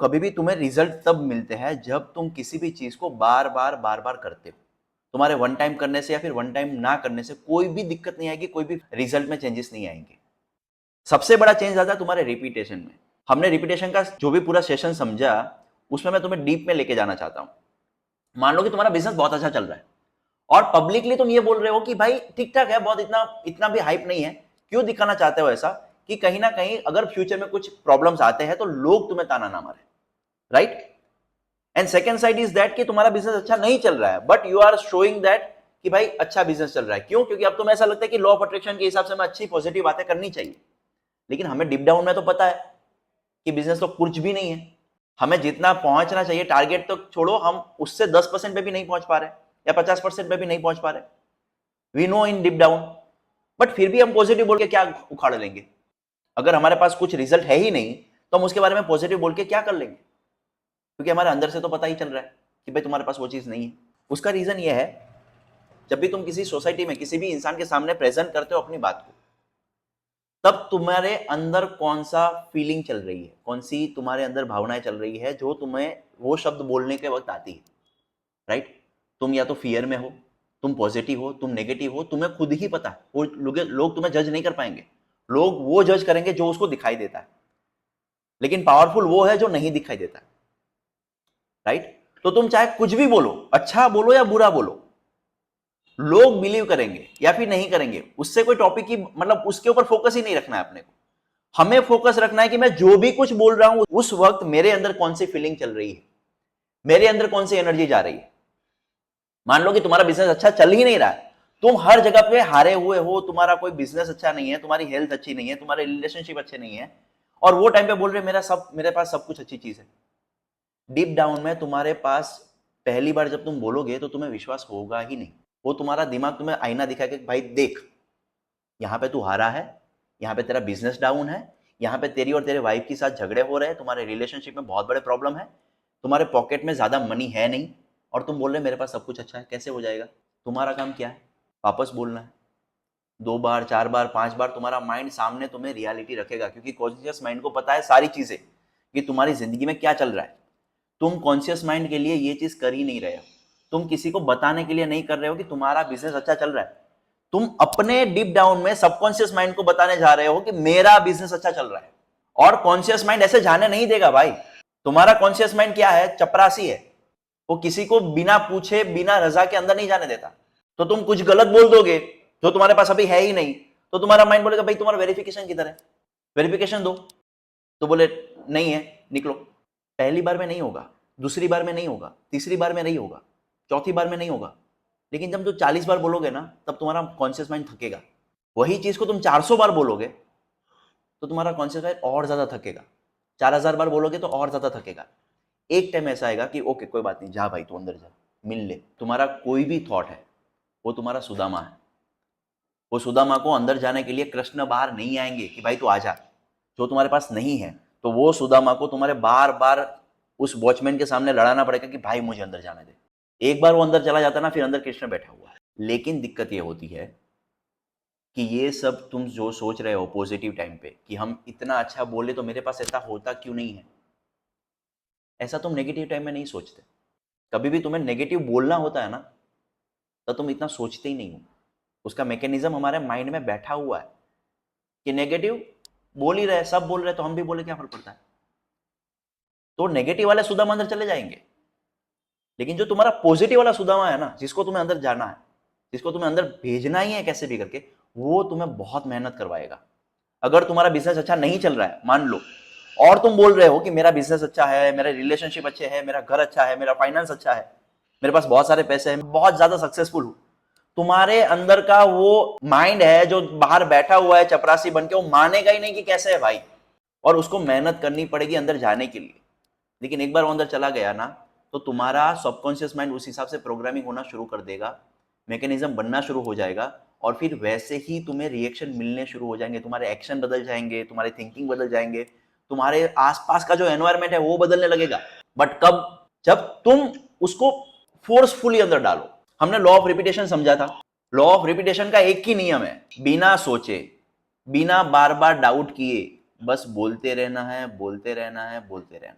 कभी भी तुम्हें रिजल्ट तब मिलते हैं जब तुम किसी भी चीज को बार बार करते हो। तुम्हारे वन टाइम करने से या फिर वन टाइम ना करने से कोई भी दिक्कत नहीं आएगी, कोई भी रिजल्ट में चेंजेस नहीं आएंगे। सबसे बड़ा चेंज आता है तुम्हारे रिपीटेशन में। हमने रिपीटेशन का जो भी पूरा सेशन समझा, उसमें मैं तुम्हें डीप में लेके जाना चाहता हूं। मान लो कि तुम्हारा बिजनेस बहुत अच्छा चल रहा है और पब्लिकली तुम ये बोल रहे हो कि भाई ठीक ठाक है, बहुत इतना इतना भी हाइप नहीं है। क्यों दिखाना चाहते हो ऐसा? कि कहीं ना कहीं अगर फ्यूचर में कुछ प्रॉब्लम्स आते हैं तो लोग तुम्हें ताना ना मारे, right? And second side is that कि तुम्हारा बिजनेस अच्छा नहीं चल रहा है but you are showing that कि भाई अच्छा बिजनेस चल रहा है। क्यों? क्योंकि अब तुम्हें ऐसा लगता है कि लॉ ऑफ अट्रैक्शन के हिसाब से मैं अच्छी पॉजिटिव बातें करनी चाहिए। लेकिन हमें डीप डाउन में तो पता है कि बिजनेस तो कुछ भी नहीं है। हमें जितना पहुंचना चाहिए टारगेट तो छोड़ो, हम उससे 10% पे भी नहीं पहुंच पा रहे या 50% पे भी नहीं पहुंच पा रहे। We know in deep down, but फिर भी हम पॉजिटिव बोल के क्या उखाड़ लेंगे? अगर हमारे पास कुछ रिजल्ट है ही नहीं तो हम उसके बारे में पॉजिटिव बोल के क्या कर लेंगे? क्योंकि हमारे अंदर से तो पता ही चल रहा है कि भाई तुम्हारे पास वो चीज नहीं है। उसका रीजन ये है, जब भी तुम किसी सोसाइटी में किसी भी इंसान के सामने प्रेजेंट करते हो अपनी बात को, तब तुम्हारे अंदर कौन सा फीलिंग चल रही है, कौन सी तुम्हारे अंदर भावनाएं चल रही है जो तुम्हें वो शब्द बोलने के वक्त आती है, राइट? तुम या तो फियर में हो, तुम पॉजिटिव हो, तुम नेगेटिव हो, तुम्हें खुद ही पता है। वो लोग तुम्हें जज नहीं कर पाएंगे। लोग वो जज करेंगे जो उसको दिखाई देता है, लेकिन पावरफुल वो है जो नहीं दिखाई देता, राइट? तो तुम चाहे कुछ भी बोलो, अच्छा बोलो या बुरा बोलो, लोग बिलीव करेंगे या फिर नहीं करेंगे, उससे कोई टॉपिक की मतलब उसके ऊपर फोकस ही नहीं रखना है अपने को। हमें फोकस रखना है कि मैं जो भी कुछ बोल रहा हूं उस वक्त मेरे अंदर कौन सी फीलिंग चल रही है, मेरे अंदर कौन सी एनर्जी जा रही है। मान लो कि तुम्हारा बिजनेस अच्छा चल ही नहीं रहा है, तुम हर जगह पे हारे हुए हो, तुम्हारा कोई बिजनेस अच्छा नहीं है, तुम्हारी हेल्थ अच्छी नहीं है, तुम्हारे रिलेशनशिप अच्छे नहीं है, और वो टाइम पे बोल रहे मेरे पास सब कुछ अच्छी चीज है। डीप डाउन में तुम्हारे पास पहली बार जब तुम बोलोगे तो तुम्हें विश्वास होगा ही नहीं। वो तुम्हारा दिमाग तुम्हें आईना दिखाएगा कि भाई देख, यहाँ पे तू हारा है, यहाँ पे तेरा बिजनेस डाउन है, यहाँ पे तेरी और तेरे वाइफ के साथ झगड़े हो रहे हैं, तुम्हारे रिलेशनशिप में बहुत बड़े प्रॉब्लम है, तुम्हारे पॉकेट में ज्यादा मनी है नहीं, और तुम बोल रहे मेरे पास सब कुछ अच्छा है। कैसे हो जाएगा? तुम्हारा काम क्या है? वापस बोलना है। 2 बार 4 बार 5 बार तुम्हारा माइंड सामने तुम्हें रियलिटी रखेगा, क्योंकि कॉन्शियस माइंड को पता है सारी चीजें कि तुम्हारी जिंदगी में क्या चल रहा है। तुम कॉन्शियस माइंड के लिए ये चीज कर ही नहीं रहे हो। तुम किसी को बताने के लिए नहीं कर रहे हो कि तुम्हारा बिजनेस अच्छा चल रहा है। तुम अपने डीप डाउन में सबकॉन्शियस माइंड को बताने जा रहे हो कि मेरा बिजनेस अच्छा चल रहा है। और कॉन्शियस माइंड ऐसे जाने नहीं देगा भाई। तुम्हारा कॉन्शियस माइंड क्या है? चपरासी है। वो किसी को बिना पूछे बिना रजा के अंदर नहीं जाने देता। तो तुम कुछ गलत बोल दोगे जो तुम्हारे पास अभी है ही नहीं, तो तुम्हारा माइंड बोलेगा भाई तुम्हारा वेरिफिकेशन किधर है, वेरिफिकेशन दो। तो बोले नहीं है, निकलो। पहली बार में नहीं होगा, दूसरी बार में नहीं होगा, तीसरी बार में नहीं होगा, चौथी बार में नहीं होगा, लेकिन जब तुम 40 बार बोलोगे ना तब तुम्हारा कॉन्शियस माइंड थकेगा। वही चीज को तुम 400 बार बोलोगे तो तुम्हारा कॉन्शियस माइंड और ज्यादा थकेगा। 4000 बार बोलोगे तो और ज्यादा थकेगा। एक टाइम ऐसा आएगा कि ओके कोई बात नहीं, जा भाई तू अंदर जा, मिल ले। तुम्हारा कोई भी थॉट है वो तुम्हारा सुदामा है। वो सुदामा को अंदर जाने के लिए कृष्ण बाहर नहीं आएंगे कि भाई तू आ जा। जो तुम्हारे पास नहीं है तो वो सुदामा को तुम्हारे बार बार उस वॉचमैन के सामने लड़ाना पड़ेगा कि भाई मुझे अंदर जाने दे। एक बार वो अंदर चला जाता ना, फिर अंदर कृष्ण बैठा हुआ है। लेकिन दिक्कत ये होती है कि ये सब तुम जो सोच रहे हो पॉजिटिव टाइम पे कि हम इतना अच्छा बोले तो मेरे पास ऐसा होता क्यों नहीं है, ऐसा तुम नेगेटिव टाइम में नहीं सोचते। कभी भी तुम्हें नेगेटिव बोलना होता है ना, तो तुम इतना सोचते ही नहीं हो। उसका मैकेनिज्म हमारे माइंड में बैठा हुआ है कि नेगेटिव बोल ही रहे, सब बोल रहे तो हम भी बोले, क्या फर्क पड़ता है। तो नेगेटिव वाले सुदामा अंदर चले जाएंगे। लेकिन जो तुम्हारा पॉजिटिव वाला सुदामा है ना, जिसको तुम्हें अंदर जाना है, जिसको तुम्हें अंदर भेजना ही है कैसे भी करके, वो तुम्हें बहुत मेहनत करवाएगा। अगर तुम्हारा बिजनेस अच्छा नहीं चल रहा है मान लो, और तुम बोल रहे हो कि मेरा बिजनेस अच्छा है, मेरे रिलेशनशिप अच्छे हैं, मेरा घर अच्छा है, मेरा फाइनेंस अच्छा है, मेरे पास बहुत सारे पैसे हैं, बहुत ज्यादा सक्सेसफुल हूं, तुम्हारे अंदर का वो माइंड है जो बाहर बैठा हुआ है चपरासी बन के, वो मानेगा ही नहीं कि कैसे है भाई। और उसको मेहनत करनी पड़ेगी अंदर जाने के लिए। लेकिन एक बार वो अंदर चला गया ना, तो तुम्हारा सबकॉन्शियस माइंड उस हिसाब से प्रोग्रामिंग होना शुरू कर देगा, मैकेनिज्म बनना शुरू हो जाएगा, और फिर वैसे ही तुम्हें रिएक्शन मिलने शुरू हो जाएंगे, तुम्हारे एक्शन बदल जाएंगे, तुम्हारे थिंकिंग बदल जाएंगे, तुम्हारे आसपास का जो एनवायरमेंट है वो बदलने लगेगा। बट कब? जब तुम उसको फोर्सफुली अंदर डालो। हमने लॉ ऑफ रिपीटेशन समझा था। लॉ ऑफ रिपीटेशन का एक ही नियम है, बिना सोचे, बिना बार बार डाउट किए, बस बोलते रहना है, बोलते रहना है, बोलते रहना।